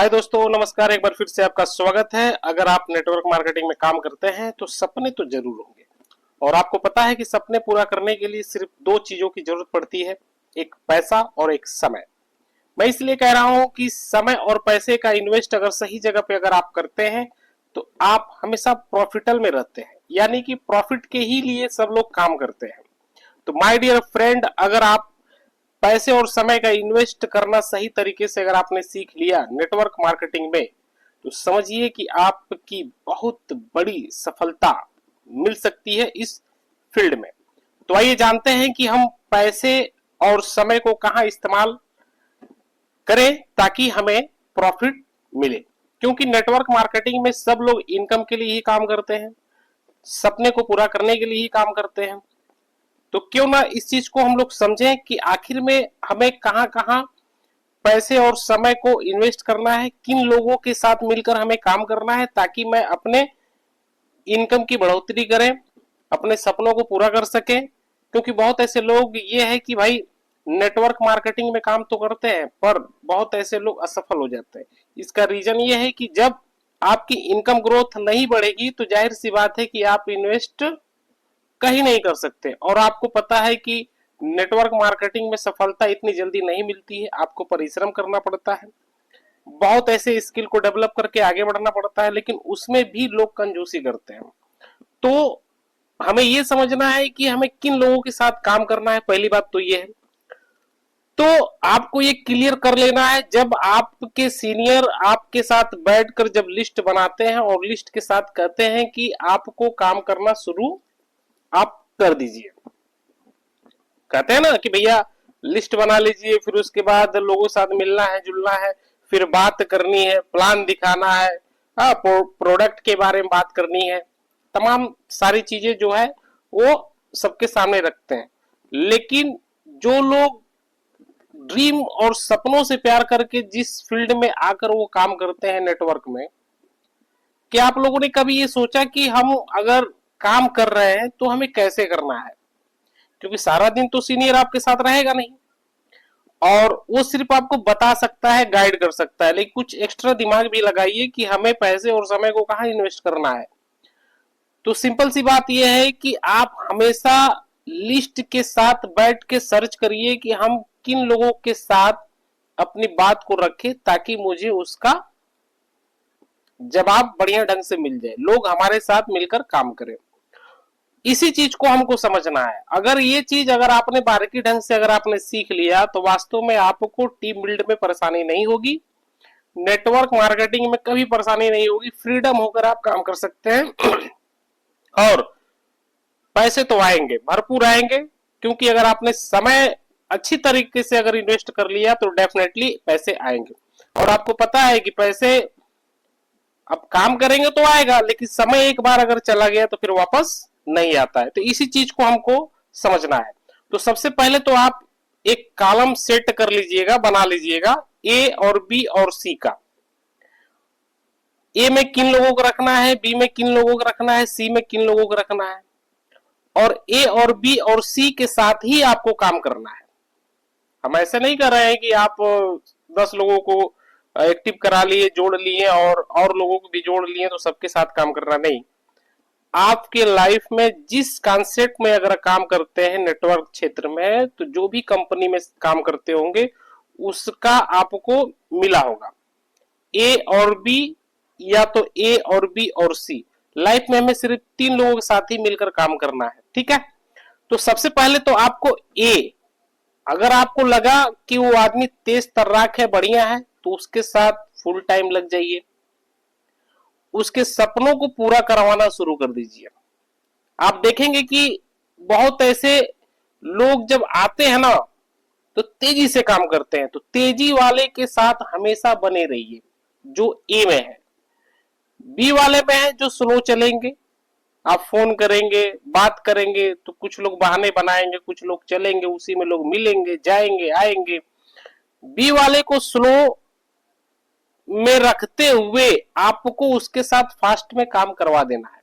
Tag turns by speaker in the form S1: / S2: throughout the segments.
S1: हाय दोस्तों, नमस्कार। एक बार फिर से आपका स्वागत है। अगर आप नेटवर्क मार्केटिंग में काम करते हैं तो सपने तो जरूर होंगे और आपको पता है कि सपने पूरा करने के लिए सिर्फ दो चीजों की जरूरत पड़ती है, एक पैसा और एक समय। मैं इसलिए कह रहा हूं कि समय और पैसे का इन्वेस्ट अगर सही जगह पे अगर आप करते हैं तो आप हमेशा प्रॉफिटल में रहते हैं, यानी कि प्रॉफिट के ही लिए सब लोग काम करते हैं। तो माय डियर फ्रेंड, अगर आप पैसे और समय का इन्वेस्ट करना सही तरीके से अगर आपने सीख लिया नेटवर्क मार्केटिंग में, तो समझिए कि आपकी बहुत बड़ी सफलता मिल सकती है इस फील्ड में। तो आइए जानते हैं कि हम पैसे और समय को कहां इस्तेमाल करें ताकि हमें प्रॉफिट मिले। क्योंकि नेटवर्क मार्केटिंग में सब लोग इनकम के लिए ही काम करते हैं, सपने को पूरा करने के लिए ही काम करते हैं। तो क्यों ना इस चीज को हम लोग समझें कि आखिर में हमें कहां कहां पैसे और समय को इन्वेस्ट करना है, किन लोगों के साथ मिलकर हमें काम करना है ताकि मैं अपने इनकम की बढ़ोतरी करें, अपने सपनों को पूरा कर सकें। क्योंकि बहुत ऐसे लोग ये है कि भाई नेटवर्क मार्केटिंग में काम तो करते हैं पर बहुत ऐसे लोग असफल हो जाते हैं। इसका रीजन ये है कि जब आपकी इनकम ग्रोथ नहीं बढ़ेगी तो जाहिर सी बात है कि आप इन्वेस्ट कहीं नहीं कर सकते। और आपको पता है कि नेटवर्क मार्केटिंग में सफलता इतनी जल्दी नहीं मिलती है, आपको परिश्रम करना पड़ता है, बहुत ऐसे स्किल को डेवलप करके आगे बढ़ना पड़ता है, लेकिन उसमें भी लोग कंजूसी करते हैं। तो हमें ये समझना है कि हमें किन लोगों के साथ काम करना है। पहली बात तो ये है, तो आपको ये क्लियर कर लेना है। जब आपके सीनियर आपके साथ बैठकर जब लिस्ट बनाते हैं और लिस्ट के साथ कहते हैं कि आपको काम करना शुरू आप कर दीजिए, कहते हैं ना कि भैया लिस्ट बना लीजिए, फिर उसके बाद लोगों के साथ मिलना है, जुलना है, फिर बात करनी है, प्लान दिखाना है, हाँ, प्रोडक्ट के बारे में बात करनी है, तमाम सारी चीजें जो है वो सबके सामने रखते हैं। लेकिन जो लोग ड्रीम और सपनों से प्यार करके जिस फील्ड में आकर वो काम करते हैं नेटवर्क में, क्या आप लोगों ने कभी ये सोचा कि हम अगर काम कर रहे हैं तो हमें कैसे करना है? क्योंकि सारा दिन तो सीनियर आपके साथ रहेगा नहीं और वो सिर्फ आपको बता सकता है, गाइड कर सकता है, लेकिन कुछ एक्स्ट्रा दिमाग भी लगाइए कि हमें पैसे और समय को कहाँ इन्वेस्ट करना है। तो सिंपल सी बात यह है कि आप हमेशा लिस्ट के साथ बैठ के सर्च करिए कि हम किन लोगों के साथ अपनी बात को रखें ताकि मुझे उसका जवाब बढ़िया ढंग से मिल जाए, लोग हमारे साथ मिलकर काम करें। इसी चीज को हमको समझना है। अगर ये चीज अगर आपने बारीकी ढंग से अगर आपने सीख लिया तो वास्तव में आपको टीम बिल्ड में परेशानी नहीं होगी, नेटवर्क मार्केटिंग में कभी परेशानी नहीं होगी, फ्रीडम होकर आप काम कर सकते हैं। और पैसे तो आएंगे, भरपूर आएंगे। क्योंकि अगर आपने समय अच्छी तरीके से अगर इन्वेस्ट कर लिया तो डेफिनेटली पैसे आएंगे। और आपको पता है कि पैसे अब काम करेंगे तो आएगा, लेकिन समय एक बार अगर चला गया तो फिर वापस नहीं आता है। तो इसी चीज को हमको समझना है। तो सबसे पहले तो आप एक कॉलम सेट कर लीजिएगा, बना लीजिएगा, ए और बी और सी का। ए में किन लोगों को रखना है, बी में किन लोगों को रखना है, सी में किन लोगों को रखना है। और ए और बी और सी के साथ ही आपको काम करना है। हम ऐसे नहीं कर रहे हैं कि आप 10 लोगों को एक्टिव करा लिए, जोड़ लिए और लोगों को भी जोड़ लिए तो सबके साथ काम करना नहीं। आपके लाइफ में जिस कॉन्सेप्ट में अगर काम करते हैं नेटवर्क क्षेत्र में, तो जो भी कंपनी में काम करते होंगे उसका आपको मिला होगा ए और बी, या तो ए और बी और सी। लाइफ में हमें सिर्फ 3 लोगों के साथ ही मिलकर काम करना है, ठीक है। तो सबसे पहले तो आपको ए, अगर आपको लगा कि वो आदमी तेज तर्राक है, बढ़िया है, तो उसके साथ फुल टाइम लग जाइए, उसके सपनों को पूरा करवाना शुरू कर दीजिए। आप देखेंगे कि बहुत ऐसे लोग जब आते हैं ना तो तेजी से काम करते हैं। तो तेजी वाले के साथ हमेशा बने रहिए जो ए में है। बी वाले में है जो स्लो चलेंगे, आप फोन करेंगे, बात करेंगे तो कुछ लोग बहाने बनाएंगे, कुछ लोग चलेंगे, उसी में लोग मिलेंगे, जाएंगे, आएंगे। बी वाले को स्लो में रखते हुए आपको उसके साथ फास्ट में काम करवा देना है।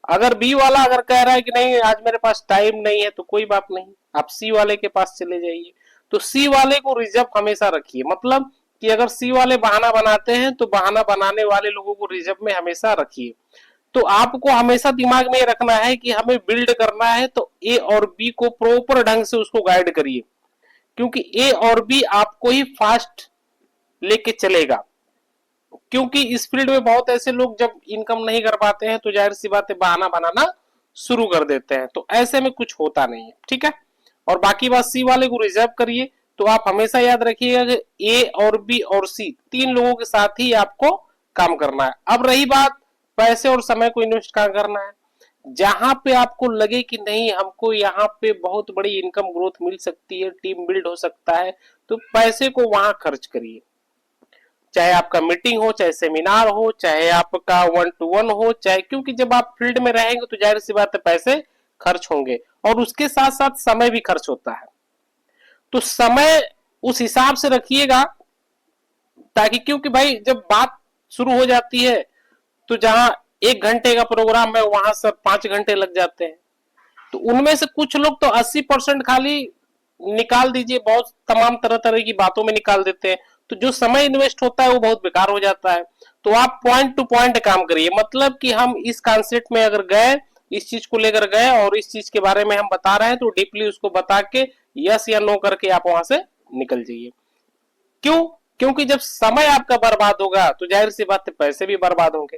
S1: अगर बी वाला अगर कह रहा है कि नहीं आज मेरे पास टाइम नहीं है तो कोई बात नहीं, आप सी वाले के पास चले जाइए। तो सी वाले को रिजर्व हमेशा रखिए, मतलब कि अगर सी वाले बहाना बनाते हैं तो बहाना बनाने वाले लोगों को रिजर्व में हमेशा रखिए। तो आपको हमेशा दिमाग में रखना है कि हमें बिल्ड करना है, तो ए और बी को प्रॉपर ढंग से उसको गाइड करिए, क्योंकि ए और बी आपको ही फास्ट लेके चलेगा। क्योंकि इस फील्ड में बहुत ऐसे लोग जब इनकम नहीं कर पाते हैं तो जाहिर सी बात है बहाना बनाना शुरू कर देते हैं, तो ऐसे में कुछ होता नहीं है, ठीक है। और बाकी बात सी वाले को रिजर्व करिए। तो आप हमेशा याद रखिएगा कि ए और बी और सी तीन लोगों के साथ ही आपको काम करना है। अब रही बात पैसे और समय को इन्वेस्ट कहाँ करना है, जहां पे आपको लगे कि नहीं हमको यहाँ पे बहुत बड़ी इनकम ग्रोथ मिल सकती है, टीम बिल्ड हो सकता है, तो पैसे को वहां खर्च करिए। चाहे आपका मीटिंग हो, चाहे सेमिनार हो, चाहे आपका 1-to-1 हो, चाहे, क्योंकि जब आप फील्ड में रहेंगे तो जाहिर सी बात है पैसे खर्च होंगे और उसके साथ साथ समय भी खर्च होता है। तो समय उस हिसाब से रखिएगा, ताकि, क्योंकि भाई जब बात शुरू हो जाती है तो जहां 1 घंटे का प्रोग्राम है वहां सब 5 घंटे लग जाते हैं। तो उनमें से कुछ लोग तो 80% खाली निकाल दीजिए, बहुत तमाम तरह तरह की बातों में निकाल देते हैं, तो जो समय इन्वेस्ट होता है वो बहुत बेकार हो जाता है। तो आप पॉइंट टू पॉइंट काम करिए, मतलब कि हम इस कॉन्सेप्ट में अगर गए, इस चीज को लेकर गए और इस चीज के बारे में हम बता रहे हैं तो डीपली उसको बता के यस या नो करके आप वहां से निकल जाइए। क्यों? क्योंकि जब समय आपका बर्बाद होगा तो जाहिर सी बात है पैसे भी बर्बाद होंगे।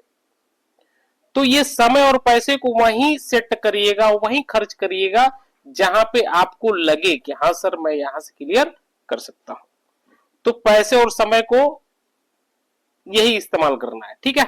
S1: तो ये समय और पैसे को वहीं सेट करिएगा, वहीं खर्च करिएगा जहां पे आपको लगे कि हाँ सर मैं यहां से क्लियर कर सकता हूं। तो पैसे और समय को यही इस्तेमाल करना है, ठीक है।